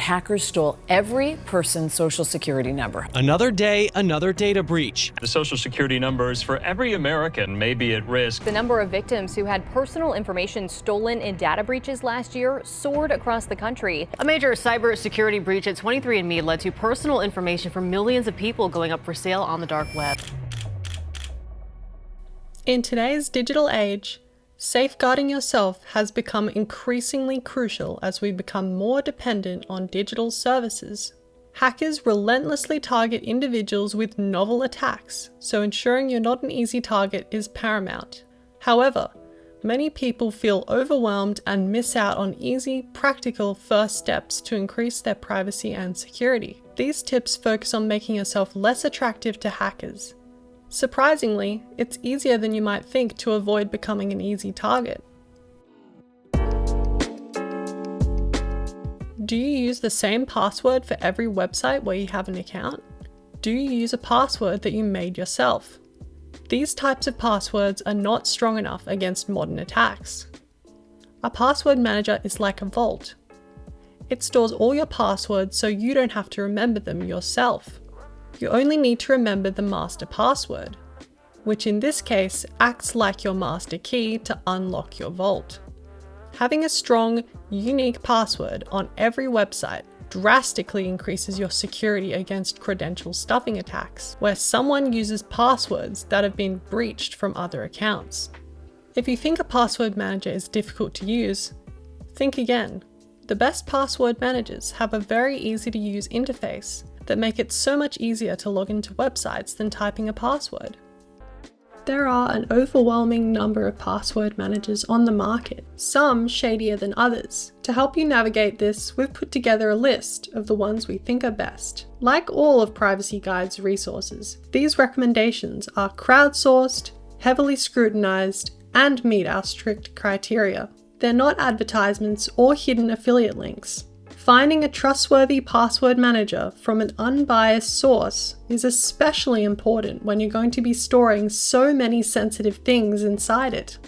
hackers stole every person's social security number. Another day, another data breach. The social security numbers for every American may be at risk. The number of victims who had personal information stolen in data breaches last year soared across the country. A major cybersecurity breach at 23andMe led to personal information for millions of people going up for sale on the dark web. In today's digital age, safeguarding yourself has become increasingly crucial as we become more dependent on digital services. Hackers relentlessly target individuals with novel attacks, so ensuring you're not an easy target is paramount. However, many people feel overwhelmed and miss out on easy, practical first steps to increase their privacy and security. These tips focus on making yourself less attractive to hackers. Surprisingly, it's easier than you might think to avoid becoming an easy target. Do you use the same password for every website where you have an account? Do you use a password that you made yourself? These types of passwords are not strong enough against modern attacks. A password manager is like a vault. It stores all your passwords so you don't have to remember them yourself. You only need to remember the master password, which in this case acts like your master key to unlock your vault. Having a strong, unique password on every website drastically increases your security against credential stuffing attacks, where someone uses passwords that have been breached from other accounts. If you think a password manager is difficult to use, think again. The best password managers have a very easy to use interface that make it so much easier to log into websites than typing a password. There are an overwhelming number of password managers on the market, some shadier than others. To help you navigate this, we've put together a list of the ones we think are best. Like all of Privacy Guide's resources, these recommendations are crowdsourced, heavily scrutinized, and meet our strict criteria. They're not advertisements or hidden affiliate links. Finding a trustworthy password manager from an unbiased source is especially important when you're going to be storing so many sensitive things inside it.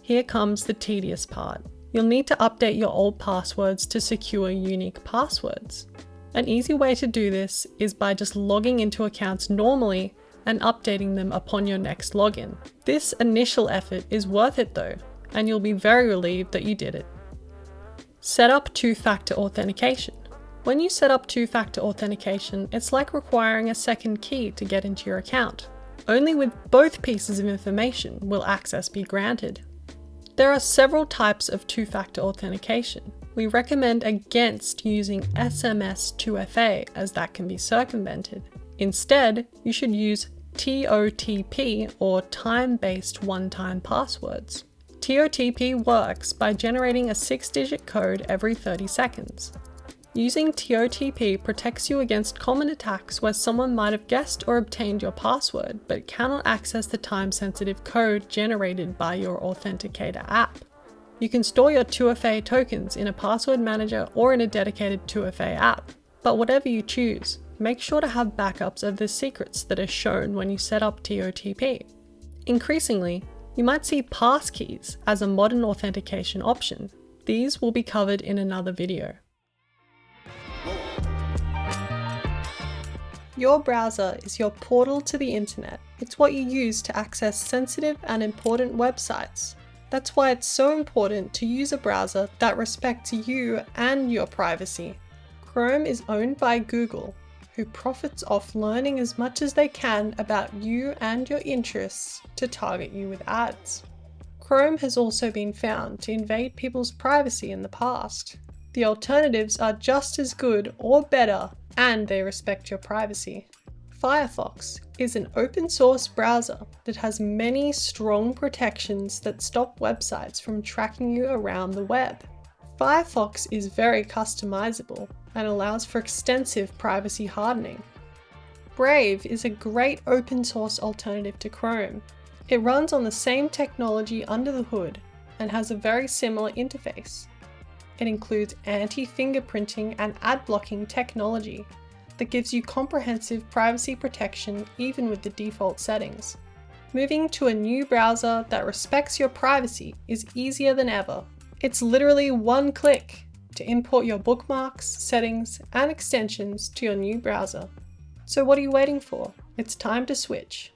Here comes the tedious part. You'll need to update your old passwords to secure unique passwords. An easy way to do this is by just logging into accounts normally and updating them upon your next login. This initial effort is worth it though, and you'll be very relieved that you did it. Set up two-factor authentication. When you set up two-factor authentication, it's like requiring a second key to get into your account. Only with both pieces of information will access be granted. There are several types of two-factor authentication. We recommend against using SMS 2FA as that can be circumvented. Instead, you should use TOTP or time-based one-time passwords. TOTP works by generating a 6-digit code every 30 seconds. Using TOTP protects you against common attacks where someone might have guessed or obtained your password but cannot access the time-sensitive code generated by your Authenticator app. You can store your 2FA tokens in a password manager or in a dedicated 2FA app, but whatever you choose, make sure to have backups of the secrets that are shown when you set up TOTP. Increasingly, you might see passkeys as a modern authentication option. These will be covered in another video. Your browser is your portal to the internet. It's what you use to access sensitive and important websites. That's why it's so important to use a browser that respects you and your privacy. Chrome is owned by Google, who profits off learning as much as they can about you and your interests to target you with ads. Chrome has also been found to invade people's privacy in the past. The alternatives are just as good or better, and they respect your privacy. Firefox is an open source browser that has many strong protections that stop websites from tracking you around the web. Firefox is very customizable and allows for extensive privacy hardening. Brave is a great open source alternative to Chrome. It runs on the same technology under the hood and has a very similar interface. It includes anti-fingerprinting and ad blocking technology that gives you comprehensive privacy protection even with the default settings. Moving to a new browser that respects your privacy is easier than ever. It's literally one click. to import your bookmarks, settings, and extensions to your new browser. So what are you waiting for? It's time to switch.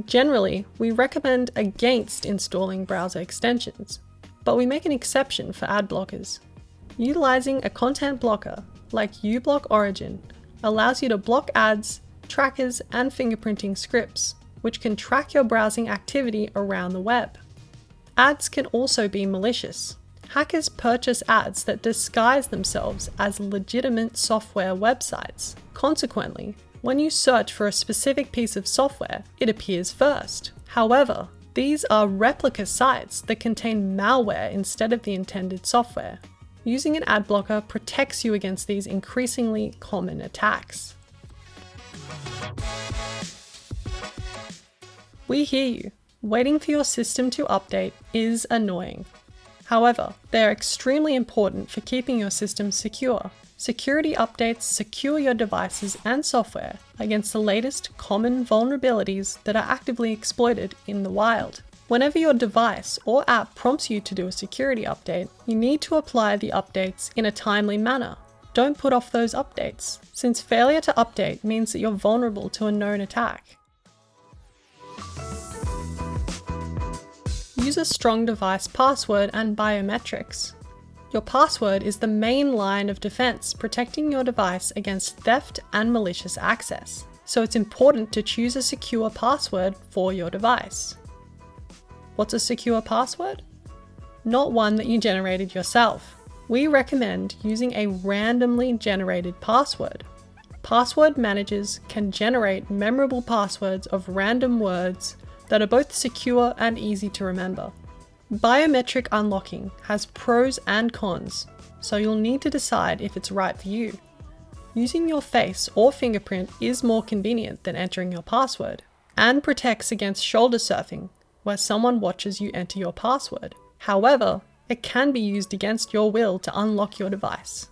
Generally, we recommend against installing browser extensions, but we make an exception for ad blockers. Utilizing a content blocker like uBlock Origin allows you to block ads, trackers, and fingerprinting scripts, which can track your browsing activity around the web. Ads can also be malicious. Hackers purchase ads that disguise themselves as legitimate software websites. Consequently, when you search for a specific piece of software, it appears first. However, these are replica sites that contain malware instead of the intended software. Using an ad blocker protects you against these increasingly common attacks. We hear you. Waiting for your system to update is annoying. However, they are extremely important for keeping your system secure. Security updates secure your devices and software against the latest common vulnerabilities that are actively exploited in the wild. Whenever your device or app prompts you to do a security update, you need to apply the updates in a timely manner. Don't put off those updates, since failure to update means that you're vulnerable to a known attack. Use a strong device password and biometrics. Your password is the main line of defense protecting your device against theft and malicious access, so it's important to choose a secure password for your device. What's a secure password? Not one that you generated yourself. We recommend using a randomly generated password. Password managers can generate memorable passwords of random words that are both secure and easy to remember. Biometric unlocking has pros and cons, so you'll need to decide if it's right for you. Using your face or fingerprint is more convenient than entering your password, and protects against shoulder surfing, where someone watches you enter your password. However, it can be used against your will to unlock your device.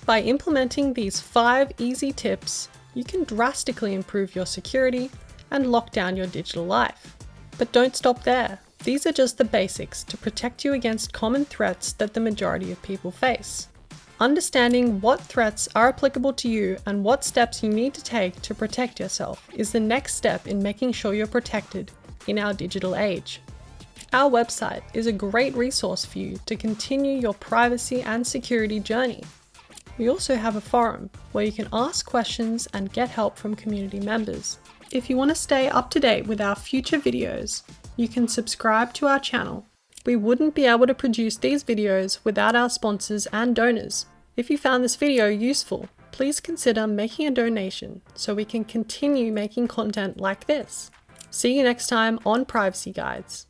By implementing these 5 easy tips, you can drastically improve your security and lock down your digital life. But don't stop there. These are just the basics to protect you against common threats that the majority of people face. Understanding what threats are applicable to you and what steps you need to take to protect yourself is the next step in making sure you're protected in our digital age. Our website is a great resource for you to continue your privacy and security journey. We also have a forum where you can ask questions and get help from community members. If you want to stay up to date with our future videos, you can subscribe to our channel. We wouldn't be able to produce these videos without our sponsors and donors. If you found this video useful, please consider making a donation so we can continue making content like this. See you next time on Privacy Guides.